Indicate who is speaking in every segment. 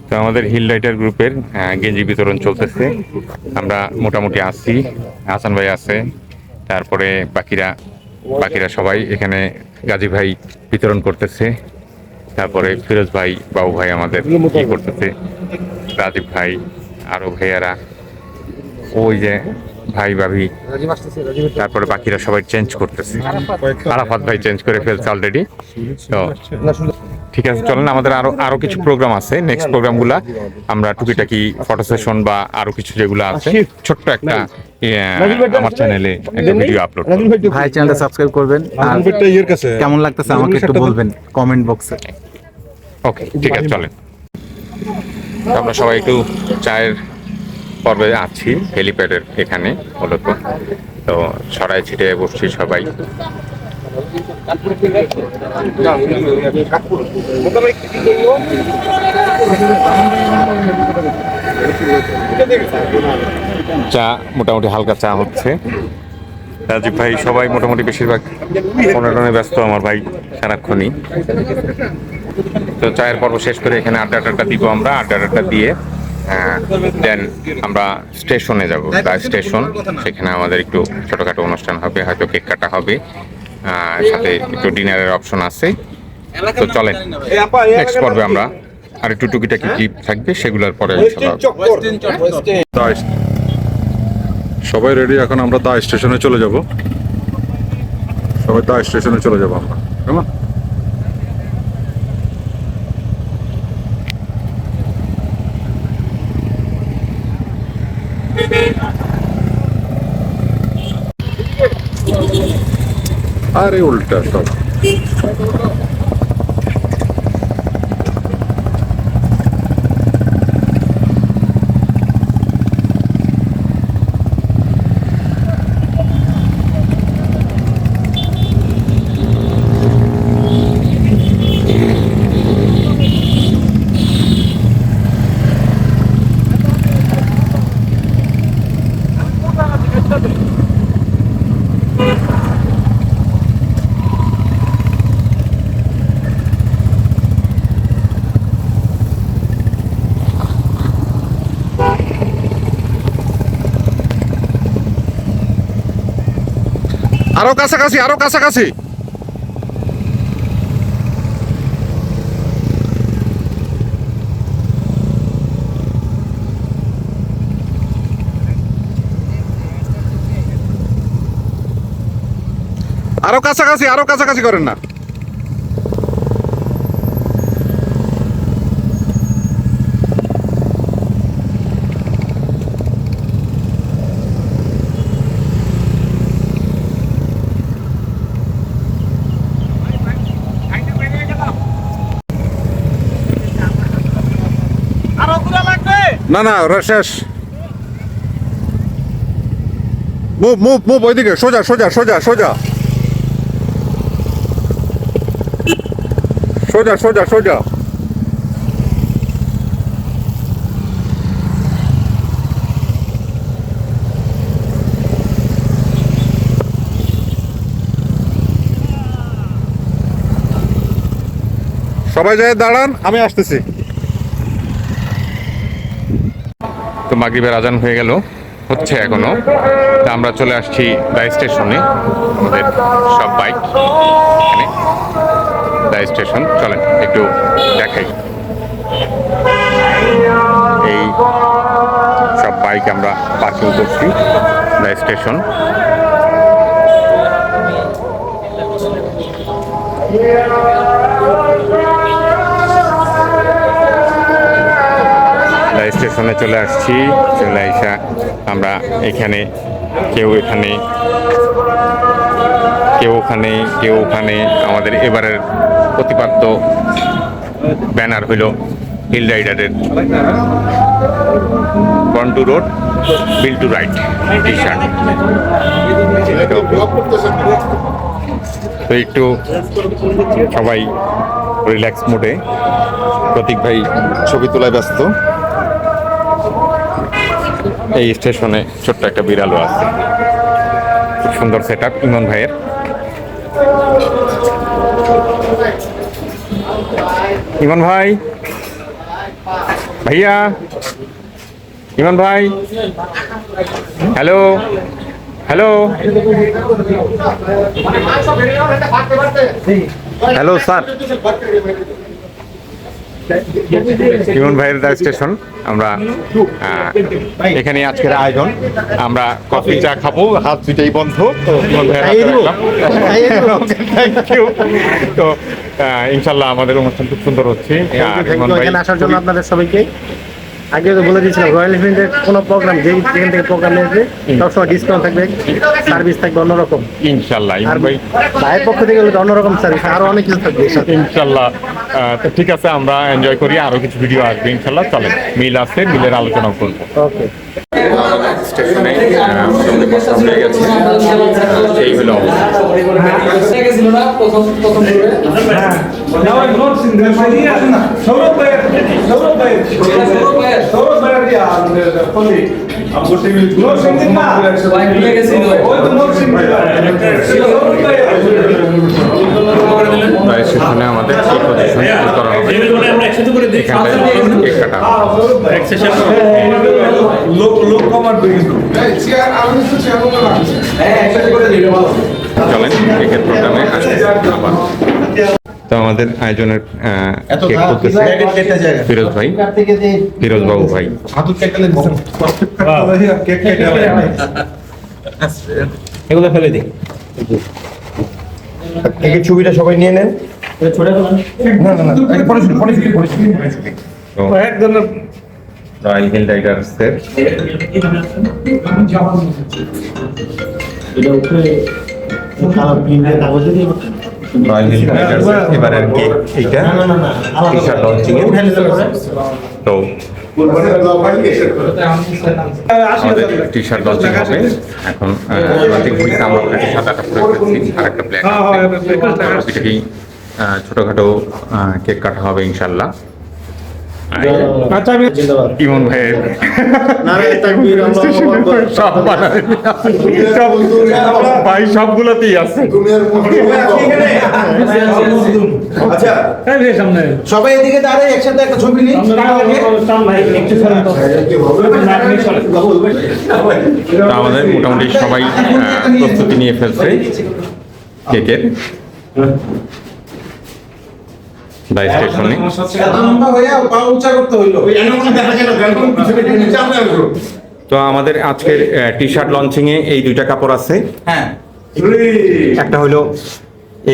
Speaker 1: তো আমাদের hill rider গ্রুপের গেঞ্জি বিতরণ চলতেছে। আমরা মোটামুটি আসছি, হাসান ভাই আছে, তারপরে বাকিরা সবাই এখানে গাজী ভাই বিতরণ করতেছে, তারপরে ফিরোজ ভাই, বাবু ভাই আমাদের কি করতেছে, রাজীব ভাই, আরো ভাইয়ারা, ওই যে ভাই ভাবি, তারপরে বাকিরা সবাই চেঞ্জ করতেছে। আরাফাত ভাই চেঞ্জ করে ফেলছে অলরেডি। তো ঠিক আছে, চলেন, আমাদের আরো কিছু প্রোগ্রাম আছে। নেক্সট প্রোগ্রামগুলা আমরা টুকিটাকি ফটো সেশন বা আরো কিছু যেগুলো আছে, ছোট্ট একটা আমার চ্যানেলে একটা ভিডিও আপলোড।
Speaker 2: ভাই চ্যানেলটা সাবস্ক্রাইব করবেন আর কেমন লাগতেছে আমাকে একটু বলবেন কমেন্ট বক্সে।
Speaker 1: ওকে, ঠিক আছে, চলেন। আমরা সবাই একটু চায়ের পর্বে আছি হেলিপ্যাডের এখানে মূলত। তো ছড়াই ছিটে বসছি সবাই। চা মোটামুটি হালকা চা হচ্ছে। রাজীব ভাই সবাই মোটামুটি বেশিরভাগ ফোনে ব্যস্ত, আমার ভাই সারাক্ষণই। তো চায়ের পর্ব শেষ করে এখানে আড্ডা দিব আমরা। আড্ডা দিয়ে দেন আমরা স্টেশনে যাব, প্রায় স্টেশন। সেখানে আমাদের একটু ছোটোখাটো অনুষ্ঠান হবে, হয়তো কেক কাটা হবে, সাথে একটু ডিনারের অপশন আছে। তো চলেন, নেক্সট পর্বে আমরা আর একটু টুকিটাকি কি থাকবে সেগুলোর পরে
Speaker 3: সবাই রেডি। এখন আমরা দা স্টেশনে চলে যাব। সবাই দা স্টেশনে চলে যাব আমরা, কেমন? আরে উল্টা সব। আরো কাছাকাছি, আরো কাছাকাছি। আরো কাছাকাছি, আরো কাছাকাছি করেন না। না না, ওরা শেষ। মুভ মুভ মুভ, ওইদিকে সোজা সোজা সোজা সোজা সোজা সোজা সোজা। সবাই যায় দাঁড়ান, আমি আসতেছি।
Speaker 1: তো মাগরিবের আজান হয়ে গেল, হচ্ছে এখনো। তা আমরা চলে আসছি দা স্টেশনে। আমাদের সব বাইক এখানে দা স্টেশন। চলেন একটু দেখাই। এই সব বাইক আমরা পার্কিং করছি দা স্টেশন। স্টেশনে চলে আসছি। চলে আসা আমরা এখানে, কেউ এখানে, কেউ ওখানে, কেউ ওখানে। আমাদের এবারের প্রতিপাদ্য ব্যানার হইল হিল রাইডারের born to road, built to ride T shirt. তো একটু সবাই রিল্যাক্স মুডে। প্রতীক ভাই ছবি তোলায় ব্যস্ত। এই স্টেশনে ছোট্ট একটা বিড়ালও আছে। খুব সুন্দর সেট আপ ইমন ভাইয়ের। ইমন ভাই ভাইয়া, ইমন ভাই, হ্যালো হ্যালো
Speaker 2: হ্যালো স্যার।
Speaker 1: ইমন ভাইয়ের দা স্টেশন। আমরা এখানে আজকের আয়োজন, আমরা কফি চা খাবো, হাত দুইটাই বন্ধ। তো ইমন ভাইয়ের হাতে রাখলাম। Thank you. তো ইনশাল্লাহ আমাদের অনুষ্ঠান খুব সুন্দর হচ্ছে। আর ইমন ভাই
Speaker 4: এখানে আসার জন্য আপনাদের সবাইকে আগে তো বলে দিয়েছিলাম, রয়্যাল এনফিল্ডের কোনো প্রোগ্রাম যেখান থেকে প্রোগ্রাম নিয়েছে সবসময় ডিসকাউন্ট থাকবে, সার্ভিস থাকবে অন্যরকম।
Speaker 1: ইনশাল্লাহ
Speaker 4: আর
Speaker 1: ইমন ভাই
Speaker 4: ভাইয়ের পক্ষ থেকে হলে তো অন্যরকম সার্ভিস, আরো অনেক কিছু থাকবে এর সাথে।
Speaker 1: ইনশাল্লাহ। তো ঠিক আছে, আমরা এনজয় করি, আরো কিছু ভিডিও আসবে ইনশাল্লাহ। চলেন, মিল আছে, মিলের আলোচনা করবো।
Speaker 4: ওকে,
Speaker 1: স্টেশনে হয়ে গেছে, এই হলো স্টেশনে আমাদের এই পজিশন করা হবে। এখানটায় কেক কাটা চলেন কেকের প্রোগ্রামে আসছি আবার। তো আমাদের আয়োজনের কেক করতেছে ফিরোজ ভাই, ফিরোজ বাবু ভাই।
Speaker 4: এগুলো ফেলে দিই।
Speaker 5: কেকের ছবিটা সবাই নিয়ে নেন। না না না, পরে শুনি।
Speaker 1: তো রয়্যাল হিল রাইডার্সের রয়্যাল হিল রাইডার্সের এবারের কেক এইটা টি শার্ট লঞ্চিং এর। তো আমাদের টি শার্ট লঞ্চিং হবে এখন। লঞ্চিং হয়েছে, আমরা অলরেডি 7-8টা করে ফেলছি, আর একটা ব্ল্যাক এটাকেই ছোটখাটো কেক কাটা হবে ইনশাল্লাহ। ইমন ভাইয়ের সব বানায়, ভাই সবগুলোতেই আছে।
Speaker 5: সবাই এদিকে দাঁড়ায়, একসাথে একটা ছবি নিই।
Speaker 1: তো আমাদের মোটামুটি সবাই প্রস্তুতি নিয়ে ফেলছে কেকের। দা স্টেশনে তো আমাদের আজকের টি শার্ট লঞ্চিং এ এই দুইটা কাপড় আছে।
Speaker 5: হ্যাঁ,
Speaker 1: একটা হলো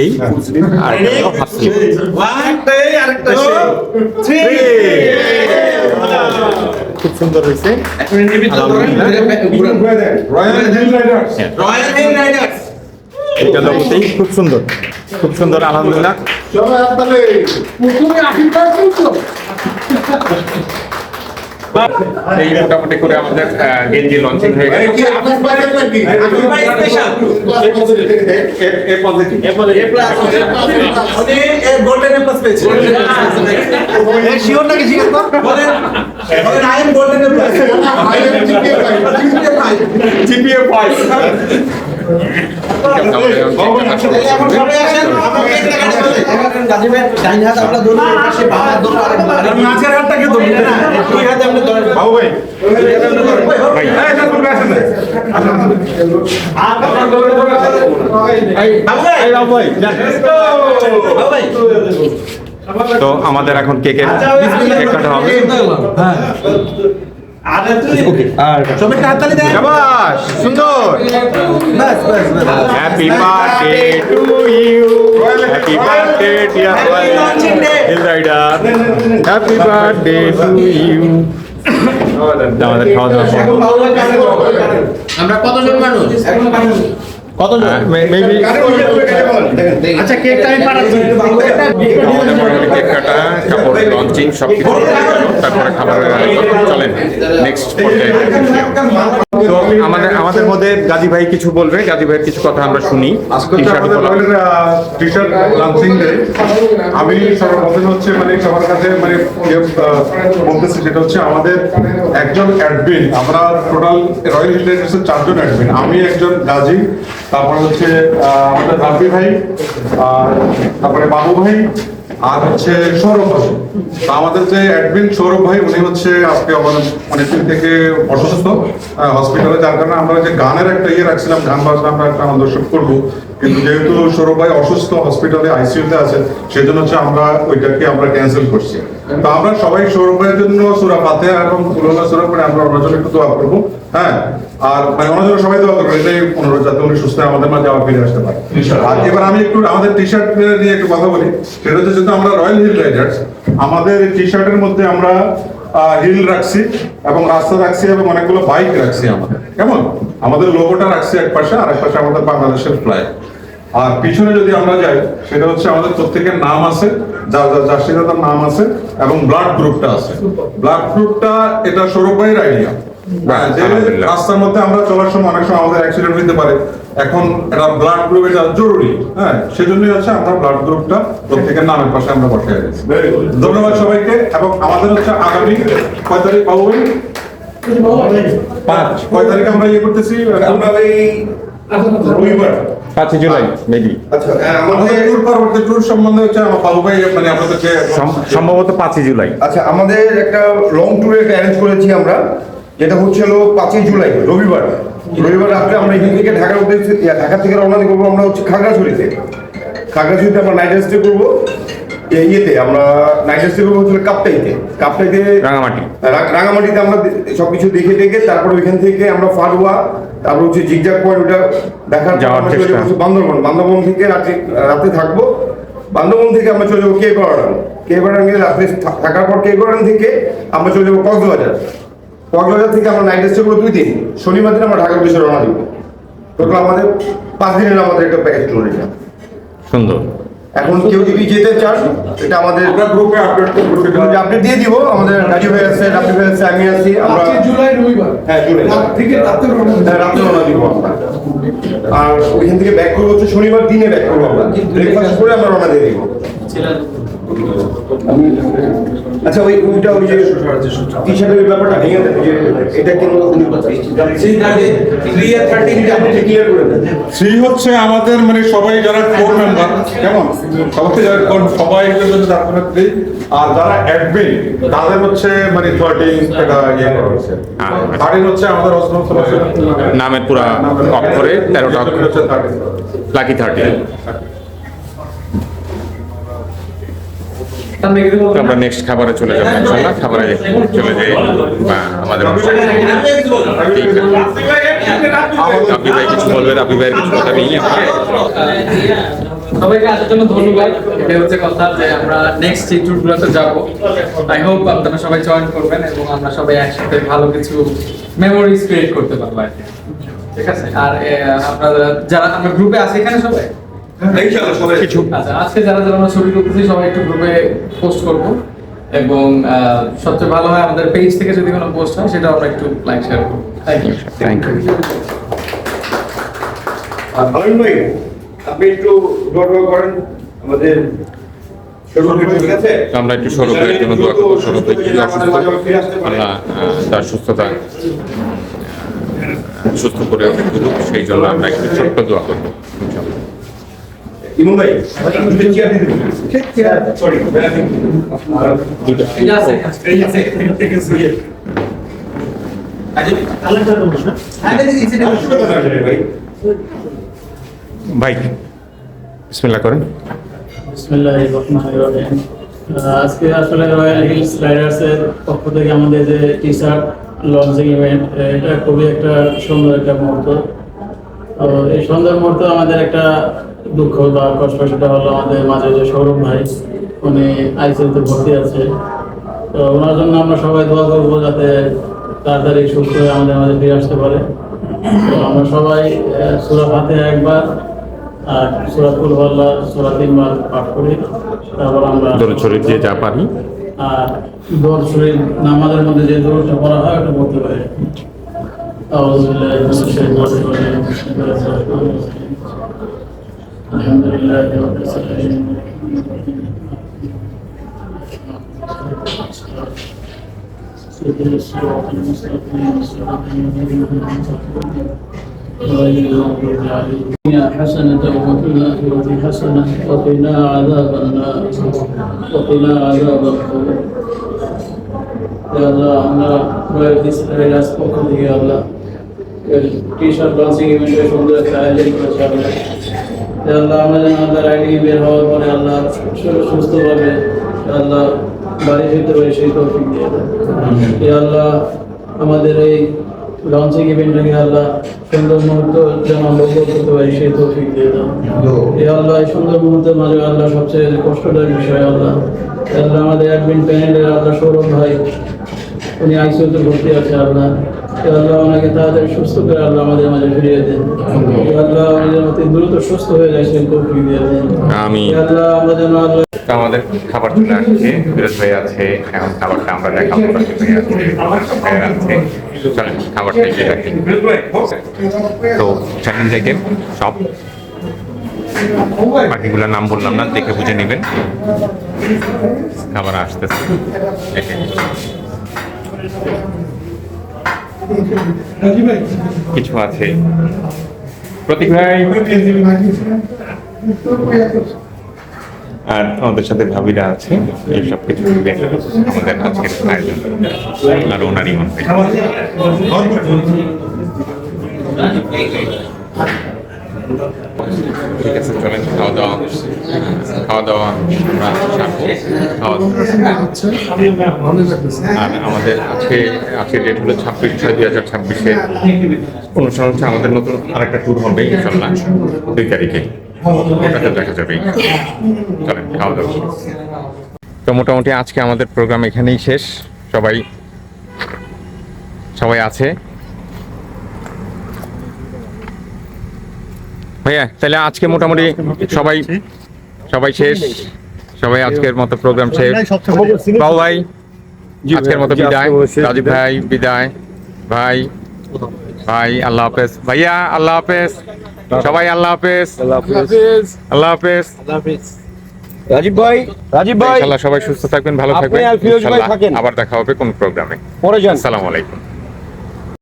Speaker 1: এই, আর একটা হলো হাফ স্লিভ।
Speaker 2: খুব সুন্দর হয়েছে।
Speaker 1: এটা লোগোতেই খুব সুন্দর, খুব সুন্দর, আলহামদুলিল্লাহ। এই মোটামুটি করে আমাদের গেঞ্জি লঞ্চিং হয়ে গেছে। তো আমাদের এখন কেকের কেক কাটা হবে।
Speaker 2: শাবাশ, সুন্দর।
Speaker 1: Happy birthday to you, happy birthday dear hill rider, happy birthday to you. আমাদের খাওয়া দাওয়া
Speaker 5: আমরা কতজন মানুষ?
Speaker 1: মেবি
Speaker 4: আচ্ছা, কেকটা আমি পাঠাচ্ছি।
Speaker 1: আমাদের মোটামুটি কেক কাটা, কাপড় লঞ্চিং সব কিছু তারপরে খাবারের আয়োজন। চলেন নেক্সট পর্যায়ে। তো আমাদের মধ্যে গাজী ভাই কিছু বলবে, গাজী ভাইয়ের কিছু কথা আমরা শুনি।
Speaker 3: টি শার্ট লঞ্চিং ডে আমি সর্বপ্রথম হচ্ছে মানে সবার কাছে মানে বলতেছি, সেটা হচ্ছে আমাদের একজন অ্যাডমিন, আমরা টোটাল রয়্যাল হিল রাইডার্সের 4 জন অ্যাডমিন, আমি একজন গাজী, তারপর হচ্ছে আমাদের রাব্বি ভাই, আর তারপরে বাবু ভাই, আর হচ্ছে সৌরভ ভাই। তো আমাদের যে অ্যাডমিন সৌরভ ভাই, উনি হচ্ছে আজকে আমাদের অনেকদিন থেকে অসুস্থ হসপিটালে, যার কারণে আমরা যে গানের একটা রাখছিলাম, গান বাজনা আমরা একটা আনন্দোৎসব করবো, কিন্তু যেহেতু সৌরভ ভাই অসুস্থ, হসপিটালে আইসিইউতে আছে, সেজন্য হচ্ছে আমরা ওইটাকে আমরা ক্যান্সেল করছি। তো আমরা সবাই সৌরভ ভাইয়ের জন্য সূরা ফাতিহা এবং কুলহুল্লাহ সূরা পড়ে আমরা ওনার জন্য একটু দোয়া করবো। হ্যাঁ, আর মানে ওনার জন্য সবাই দোয়া করবেন, এটাই অনুরোধ, যাতে উনি সুস্থ হয়ে আমাদের মাঝে আবার ফিরে আসতে পারে। আর এবার আমি একটু আমাদের টি শার্ট নিয়ে একটু কথা বলি। সেটা হচ্ছে, যেহেতু আমরা রয়্যাল হিল রাইডার্স, আমাদের টি শার্টের মধ্যে আমরা হিল রাখছি এবং রাস্তা রাখছি এবং অনেকগুলো বাইক রাখছি আমাদের। কেমন, আমাদের লোগোটা রাখছি এক পাশে, আর এক পাশে আমাদের বাংলাদেশের ফ্ল্যাগ। আর পিছনে যদি আমরা যাই, সেটা হচ্ছে আমাদের প্রত্যেকের নাম আছে, যার যার জার্সিদাতার নাম আছে, এবং ব্লাড গ্রুপটা আছে। ব্লাড গ্রুপটা এটা সৌরভ ভাইয়ের আইডিয়া। যে রাস্তার মধ্যে আমরা চলার সময় অনেক সময় আমাদের অ্যাক্সিডেন্ট হতে পারে, এখন এটা ব্লাড গ্রুপ এটা জরুরি। হ্যাঁ, সেজন্যই হচ্ছে আমরা ব্লাড গ্রুপটা প্রত্যেকের নামের পাশে আমরা বসাই দিয়েছি। ধন্যবাদ সবাইকে। এবং আমাদের হচ্ছে আগামী কয় তারিখ বাবু ভাই? 5 কয় তারিখে আমরা করতেছি?
Speaker 5: আমরা এই রবিবার
Speaker 1: 5 জুলাই মেবি।
Speaker 5: আচ্ছা
Speaker 3: আমাদের ট্যুর পরবর্তী ট্যুর সম্বন্ধে হচ্ছে আমার বাবু ভাই মানে আপনাদেরকে
Speaker 1: সম্ভবত 5 জুলাই।
Speaker 5: আচ্ছা, আমাদের একটা লং ট্যুরে অ্যারেঞ্জ করেছি আমরা, যেটা হচ্ছিল 5 জুলাই রবিবার। রবিবার রাত্রে আমরা এখান থেকে ঢাকার উদ্দেশ্যে, ঢাকা থেকে রওনা করবো আমরা হচ্ছে খাগড়াছড়িতে। খাগড়াছড়িতে আমরা নাইট স্টে করবো। ইয়েতে আমরা নাইট স্টে করবো হচ্ছে কাপ্তাইতে রাঙামাটিতে আমরা সবকিছু দেখে দেখে তারপর ওইখান থেকে আমরা ফারুয়া, তারপর হচ্ছে জিগজাগ পয়েন্ট, ওটা দেখার
Speaker 1: যাওয়ার চেষ্টা।
Speaker 5: বান্দরবন থেকে রাতে থাকবো। বান্দরবন থেকে আমরা চলে যাবো কেবারান গিয়ে রাত্রে থাকার পর কেবারান থেকে আমরা চলে যাবো কক্সবাজার থেকে আমরা নাইট স্টে করবো 2 দিন। শনিবার দিন আমরা ঢাকার উদ্দেশ্যে রওনা দিব। টোটাল আমাদের 5 দিনের আমাদের একটা প্যাকেজ ট্যুর এটা।
Speaker 1: সুন্দর।
Speaker 5: এখন কেউ যদি যেতে চান, এটা আমাদের
Speaker 3: আমরা গ্রুপে
Speaker 5: আপডেট দিয়ে দিব। আমাদের রাজু ভাই আছে, রাফি ভাই আছে, আমি আছি। আমরা
Speaker 6: জুলাই রবিবার
Speaker 5: হ্যাঁ জুলাই
Speaker 6: থেকে রাতে
Speaker 5: রওনা দিব আমরা। আর ওইখান থেকে ব্যাক করবো হচ্ছে শনিবার দিনে ব্যাক করবো আমরা, ব্রেকফাস্ট করে আমরা রওনা দিয়ে দিব। আচ্ছা, ওইটা ওই যে টি শার্টের ব্যাপারটা ভেঙে দেন, যে এটা কেন ক্লিয়ার করে দেন।
Speaker 3: 3 হচ্ছে আমাদের মানে সবাই যারা কোর মেম্বার, কেমন সবাই যারা সবাই জন্য তারপরে 3, আর যারা অ্যাডমিন তাদের হচ্ছে মানে 13 এটা করা হয়েছে। 13 হচ্ছে আমাদের ওসমান
Speaker 1: নামের পুরা অক্ষরে 13টা অক্ষর
Speaker 3: হচ্ছে 13।
Speaker 1: লাকি 30। আমরা নেক্সট খাবারে চলে যাবো ইনশাআল্লাহ। খাবারে চলে যাই আমাদের রাব্বি ভাই কিছু বলবেন, রাব্বি ভাইয়ের কিছু কথা নেই।
Speaker 7: সবাইকে আসার জন্য ধন্যবাদ। এটা হচ্ছে কথা যে আমরা নেক্সট এই ট্যুরগুলোতে যাবো। আই হোপ আপনারা সবাই জয়েন করবেন এবং আমরা সবাই একসাথে ভালো কিছু মেমোরিজ ক্রিয়েট করতে পারবো আর কি। ঠিক আছে। আর আপনারা যারা আমরা গ্রুপে আছি এখানে সবাই
Speaker 1: কিছু
Speaker 7: আচ্ছা, আজকে যারা যারা আমরা ছবি করতেছি সবাই একটু গ্রুপে পোস্ট করবো এবং সবচেয়ে ভালো হয় আমাদের পেজ থেকে যদি কোনো পোস্ট হয় সেটা আমরা একটু লাইক শেয়ার করবো।
Speaker 1: Thank you.
Speaker 5: আর ভাবিন ভাই, আপনি একটু দোয়া করেন আমাদের ঠিক আছে।
Speaker 1: তো আমরা একটু সৌরভের জন্য দোয়া করবো। সৌরভ ভাই খুবই অসুস্থ, আল্লাহ তার সুস্থতা সুস্থ করে তুলুক, সেই জন্য আমরা একটু ছোট্ট দোয়া করবো ইনশাআল্লাহ।
Speaker 5: ইমন ভাই, দুটো চেয়ার দিয়ে দিবেন। সরি,
Speaker 1: ভাই বিসমিল্লাহ করেন।
Speaker 8: বিসমিল্লাহির রহমানির রহিম। আজকে আসলে রয়্যাল হিলস রাইডার্সের পক্ষ থেকে আমাদের যে টি শার্ট লঞ্চিং ইভেন্ট, এটা খুবই একটা সুন্দর একটা মুহূর্ত। তো এই সুন্দর মুহূর্ত আমাদের একটা দুঃখ বা কষ্ট, সেটা হলো আমাদের মাঝে যে সৌরভ ভাই, উনি আইসিইউতে ভর্তি আছে। তো ওনার জন্য আমরা সবাই দোয়া করবো যাতে তাড়াতাড়ি সুস্থ হয়ে আমাদের মাঝে ফিরে আসতে পারে। তো আমরা সবাই সূরা ফাতিহা একবার আর সূরা কুলহুল্লাহ সূরা 3 বার পাঠ করি। তারপর আমরা
Speaker 1: দরুদ শরীফ যে যা পারি,
Speaker 8: আর দরুদ শরীফ নামাজের মধ্যে যে দরুদটা পড়া হয় ওটা পড়তে পারি। আউযু বিল্লাহি মিনাশ শাইতানির রাজিম। বিসমিল্লাহির রহমানির রহিম। আলহামদুলিল্লাহি রাব্বিল আলামিন। اهدنا الصراط المستقيم صراط الذين أنعمت عليهم غير المغضوب عليهم. الدنيا حسنة وفي الآخرة حسنة وقنا عذاب النار وقنا عذاب القبر. يا الله আমরা রয়্যালিস রাইডার্স পক্ষ থেকে আল্লাহ টি-শার্ট লঞ্চিং ইভেন্টের সুন্দর একটা আয়োজন করেছে আল্লাহ। ইয়া আল্লাহ আমরা যেন আল্লাহ রাইডিং বের হওয়ার পরে আল্লাহ সুস্থভাবে আল্লাহ বাড়ি ফিরতে পারি সেই তৌফিক দিয়ে দেন। ইয়া আল্লাহ আমাদের এই লঞ্চিং ইভেন্টটাকে আল্লাহ সুন্দর মুহূর্ত যেন আমরা উপভোগ করতে পারি সেই তৌফিক দিয়ে দাও। ইয়া আল্লাহ এই সুন্দর মুহূর্তের মাঝে আল্লাহ সবচেয়ে কষ্টদায়ক বিষয় আল্লাহ আল্লাহ আমাদের অ্যাডমিন প্যানেলের আল্লাহ সৌরভ ভাই উনি আইসিইউতে ভর্তি আছে আল্লাহ। ইয়া আল্লাহ ওনাকে তাড়াতাড়ি সুস্থ করে আল্লাহ আমাদের মাঝে ফিরিয়ে দেন। ইয়া আল্লাহ উনি যেন অতি দ্রুত সুস্থ হয়ে যায় সেই তৌফিক দিয়ে দেন।
Speaker 1: আমিন।
Speaker 8: ইয়া আল্লাহ আমরা যেন আল্লাহ
Speaker 1: তো আমাদের খাবার চলে আসছে, ফিরোজ ভাই আছে, এখন খাবারটা আমরা দেখাবো। রাকিব ভাই আছে, ভাই আছে, চলেন খাবারটা খেয়ে রাখি। তো চ্যানেল দেখেন সব বাকিগুলোর নাম বললাম না, দেখে বুঝে নেবেন। খাবার আসতেছে দেখেন। কিছু আছে প্রতীক ভাই, আর আমাদের সাথে ভাবিরা আছে, এই সব কিছু মিলে আমাদের আজকের আয়োজন। আর ওনার ইমান ভাই। ঠিক আছে, চলেন খাওয়া দাওয়া আমরা সারবো। আর আমাদের আজকে ডেট হলো 26/6/2026 অনুষ্ঠান হচ্ছে আমাদের নতুন আরেকটা ট্যুর হবে ইনশাল্লাহ 2 তারিখে, ওটাতে দেখা যাবে। চলেন খাওয়া দাওয়া। তো মোটামুটি আজকে আমাদের প্রোগ্রাম এখানেই শেষ। সবাই আছে ভাইয়া, তাহলে আজকে মোটামুটি সবাই শেষ, সবাই আজকের মতো প্রোগ্রাম শেষ। বাবু ভাই আজকের মতো বিদায়, রাজীব ভাই বিদায়, ভাই আল্লাহ হাফেজ, ভাইয়া আল্লাহ হাফেজ, সবাই আল্লাহ হাফেজ, আল্লাহ হাফেজ।
Speaker 5: রাজীব ভাই
Speaker 1: ইনশাআল্লাহ সবাই সুস্থ থাকবেন, ভালো থাকবেন,
Speaker 5: আপনি আর ফিরোজ ভাই
Speaker 1: ইনশাআল্লাহ
Speaker 5: থাকেন।
Speaker 1: আবার দেখা হবে কোন প্রোগ্রামে।
Speaker 5: পরে যান।
Speaker 1: আসসালামু আলাইকুম।